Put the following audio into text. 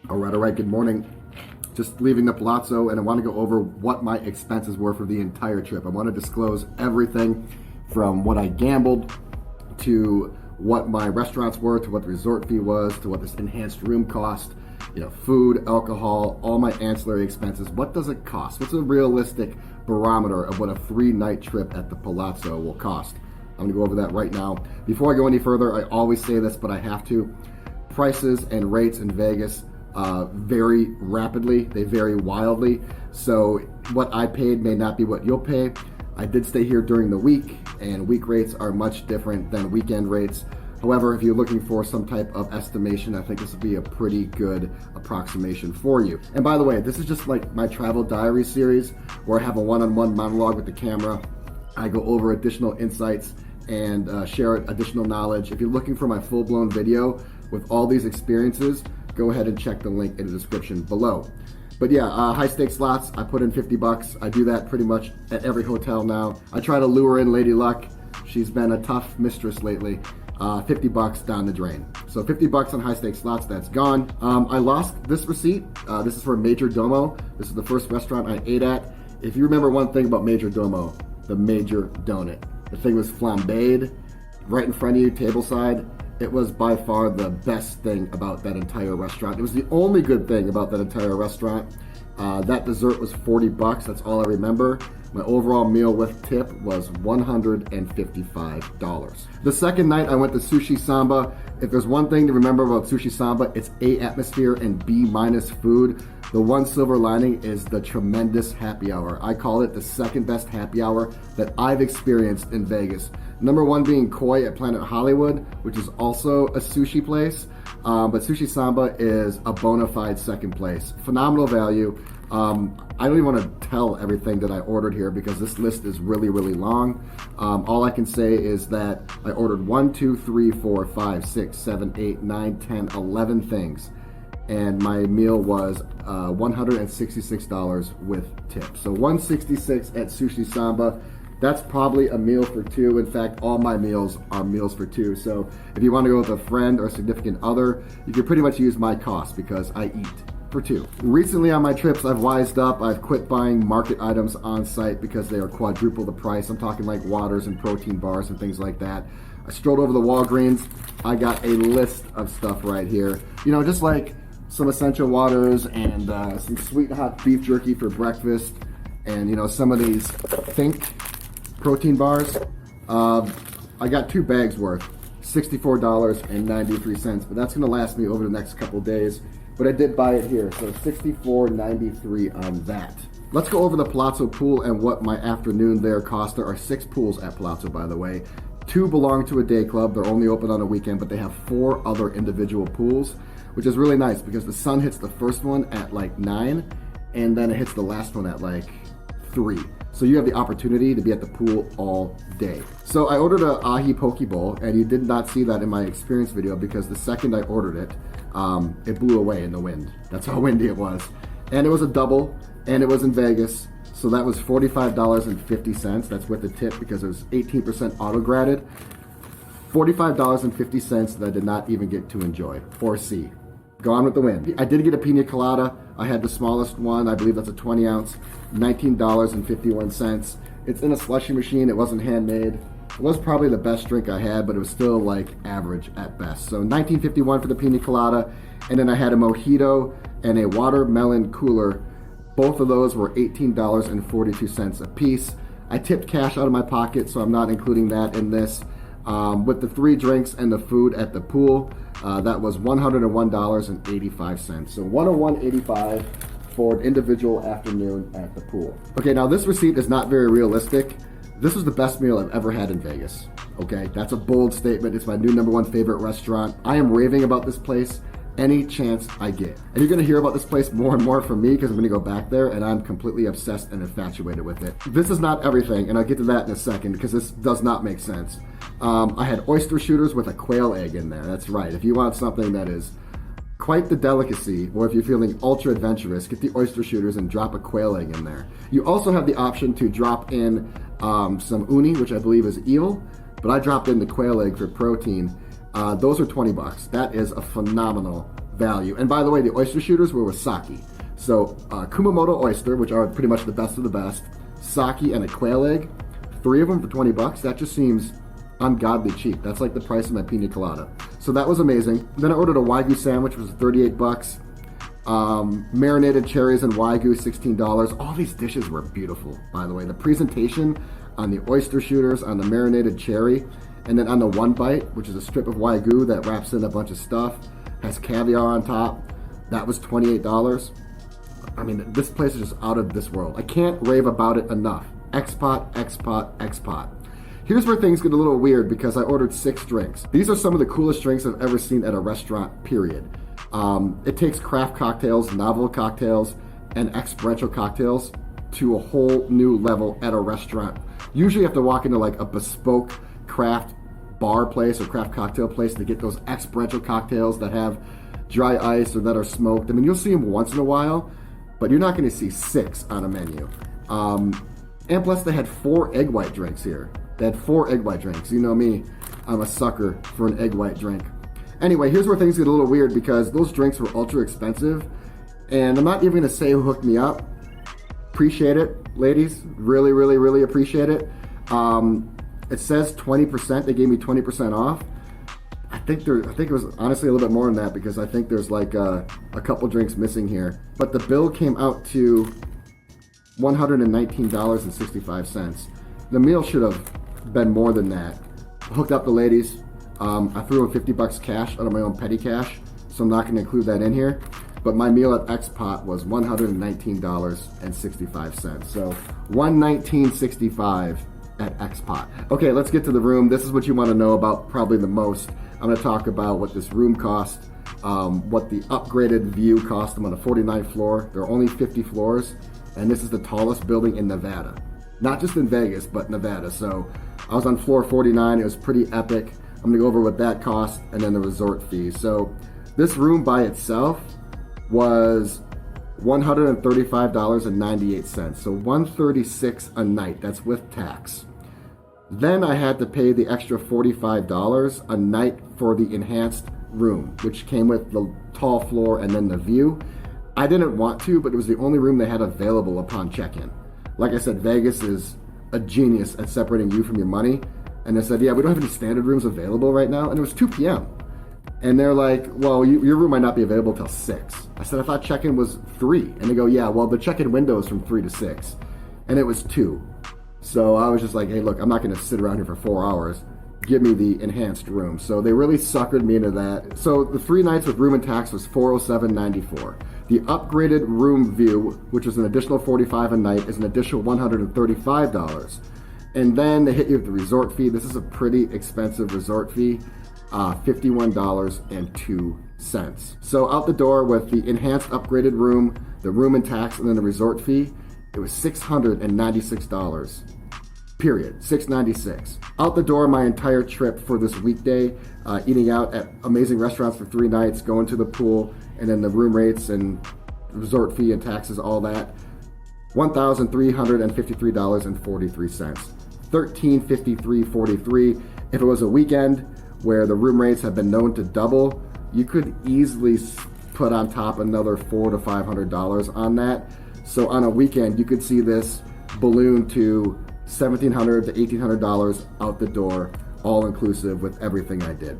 All right, good morning. Just leaving the Palazzo, and I want to go over what my expenses were for the entire trip. I want to disclose everything from what I gambled to what my restaurants were, to what the resort fee was, to what this enhanced room cost, food, alcohol, all my ancillary expenses. What does it cost? What's a realistic barometer of what a 3-night trip at the Palazzo will cost? I'm gonna go over that right now. Before I go any further, I always say this, but I have to. Prices and rates in Vegas vary rapidly. They vary wildly. So what I paid may not be what you'll pay. I did stay here during the week, and week rates are much different than weekend rates. However, if you're looking for some type of estimation, I think this would be a pretty good approximation for you. And by the way, this is just like my travel diary series where I have a one-on-one monologue with the camera. I go over additional insights and share additional knowledge. If you're looking for my full-blown video with all these experiences, go ahead and check the link in the description below. But yeah, high stakes slots, I put in 50 bucks. I do that pretty much at every hotel now. I try to lure in Lady Luck. She's been a tough mistress lately. 50 bucks down the drain. So 50 bucks on high stakes slots, that's gone. I lost this receipt. This is for Major Domo. This is the first restaurant I ate at. If you remember one thing about Major Domo, the Major Donut. The thing was flambéed right in front of you, tableside. It was by far the best thing about that entire restaurant. It was the only good thing about that entire restaurant. That dessert was 40 bucks, that's all I remember. My overall meal with tip was $155. The second night I went to Sushi Samba. If there's one thing to remember about Sushi Samba, it's A, atmosphere, and B, minus food. The one silver lining is the tremendous happy hour. I call it the second best happy hour that I've experienced in Vegas. Number one being Koi at Planet Hollywood, which is also a sushi place. But Sushi Samba is a bona fide second place. Phenomenal value. I don't even want to tell everything that I ordered here because this list is really, really long. All I can say is that I ordered 1, 2, 3, 4, 5, 6, 7, 8, 9, 10, 11 things. And my meal was $166 with tip. So $166 at Sushi Samba. That's probably a meal for two. In fact, all my meals are meals for two. So if you want to go with a friend or significant other, you can pretty much use my cost because I eat for two. Recently on my trips, I've wised up. I've quit buying market items on site because they are quadruple the price. I'm talking like waters and protein bars and things like that. I strolled over the Walgreens. I got a list of stuff right here. Just like some essential waters and some sweet hot beef jerky for breakfast, and some of these Think protein bars. I got 2 bags worth, $64.93, but that's gonna last me over the next couple days. But I did buy it here, so $64.93 on that. Let's go over the Palazzo pool and what my afternoon there cost. There are 6 pools at Palazzo, by the way. 2 belong to a day club. They're only open on a weekend, but they have 4 other individual pools, which is really nice because the sun hits the first one at like 9, and then it hits the last one at like 3. So you have the opportunity to be at the pool all day. So I ordered a ahi poke bowl, and you did not see that in my experience video because the second I ordered it, it blew away in the wind. That's how windy it was. And it was a double, and it was in Vegas. So that was $45.50. That's with the tip because it was 18% auto-graded. $45.50 that I did not even get to enjoy or see. Gone with the wind. I did get a pina colada. I had the smallest one. I believe that's a 20 ounce, $19.51. It's in a slushy machine. It wasn't handmade. It was probably the best drink I had, but it was still like average at best. So $19.51 for the pina colada. And then I had a mojito and a watermelon cooler. Both of those were $18.42 a piece. I tipped cash out of my pocket, so I'm not including that in this. With the 3 drinks and the food at the pool, that was $101.85. So $101.85 for an individual afternoon at the pool. Okay, now this receipt is not very realistic. This was the best meal I've ever had in Vegas. Okay, that's a bold statement. It's my new #1 favorite restaurant. I am raving about this place any chance I get. And you're gonna hear about this place more and more from me because I'm gonna go back there and I'm completely obsessed and infatuated with it. This is not everything, and I'll get to that in a second because this does not make sense. I had oyster shooters with a quail egg in there. That's right. If you want something that is quite the delicacy, or if you're feeling ultra adventurous, get the oyster shooters and drop a quail egg in there. You also have the option to drop in some uni, which I believe is eel, but I dropped in the quail egg for protein. Those are 20 bucks. That is a phenomenal value. And by the way, the oyster shooters were with sake. So Kumamoto oyster, which are pretty much the best of the best, sake, and a quail egg. 3 of them for 20 bucks. That just seems ungodly cheap. That's like the price of my pina colada. So that was amazing. Then I ordered a Wagyu sandwich, which was 38 bucks. Marinated cherries and Wagyu, $16. All these dishes were beautiful, by the way. The presentation on the oyster shooters, on the marinated cherry, and then on the one bite, which is a strip of Wagyu that wraps in a bunch of stuff, has caviar on top. That was $28. I mean, this place is just out of this world. I can't rave about it enough. X-Pot, X-Pot, X-Pot. Here's where things get a little weird because I ordered 6 drinks. These are some of the coolest drinks I've ever seen at a restaurant, period. It takes craft cocktails, novel cocktails, and experiential cocktails to a whole new level at a restaurant. Usually you have to walk into like a bespoke craft bar place or craft cocktail place to get those experiential cocktails that have dry ice or that are smoked. I mean, you'll see them once in a while, but you're not going to see 6 on a menu. And plus they had 4 egg white drinks here. They had 4 egg white drinks. You know me, I'm a sucker for an egg white drink. Anyway, here's where things get a little weird because those drinks were ultra expensive. And I'm not even going to say who hooked me up. Appreciate it, ladies. Really, really, really appreciate it. It says 20%. They gave me 20% off. I think it was honestly a little bit more than that because I think there's like a couple drinks missing here. But the bill came out to $119.65. The meal should have been more than that. I hooked up the ladies. I threw in 50 bucks cash out of my own petty cash, so I'm not going to include that in here. But my meal at X-Pot was $119.65. So $119.65 at X-Pot. Okay, let's get to the room. This is what you want to know about probably the most. I'm going to talk about what this room cost, what the upgraded view cost. I'm on a 49th floor. There are only 50 floors, and this is the tallest building in Nevada. Not just in Vegas, but Nevada. So I was on floor 49. It was pretty epic. I'm going to go over what that cost and then the resort fees. So this room by itself was $135.98. So $136 a night. That's with tax. Then I had to pay the extra $45 a night for the enhanced room, which came with the tall floor and then the view. I didn't want to, but it was the only room they had available upon check-in. Like I said, Vegas is a genius at separating you from your money. And they said, yeah, we don't have any standard rooms available right now. And it was 2 p.m. And they're like, well, your room might not be available till 6. I said, I thought check-in was 3. And they go, yeah, well, the check-in window is from 3 to 6. And it was 2. So I was just like, hey, look, I'm not going to sit around here for 4 hours. Give me the enhanced room. So they really suckered me into that. So the 3 nights with room and tax was $407.94. The upgraded room view, which was an additional $45 a night, is an additional $135. And then they hit you with the resort fee. This is a pretty expensive resort fee, $51.02. So out the door with the enhanced upgraded room, the room and tax, and then the resort fee, it was $696. Period. $696. Out the door my entire trip for this weekday, eating out at amazing restaurants for 3 nights, going to the pool, and then the room rates and resort fee and taxes, all that, $1,353.43. $1,353.43. If it was a weekend where the room rates have been known to double, you could easily put on top another $400 to $500 on that. So on a weekend, you could see this balloon to $1,700 to $1,800 out the door, all inclusive with everything I did.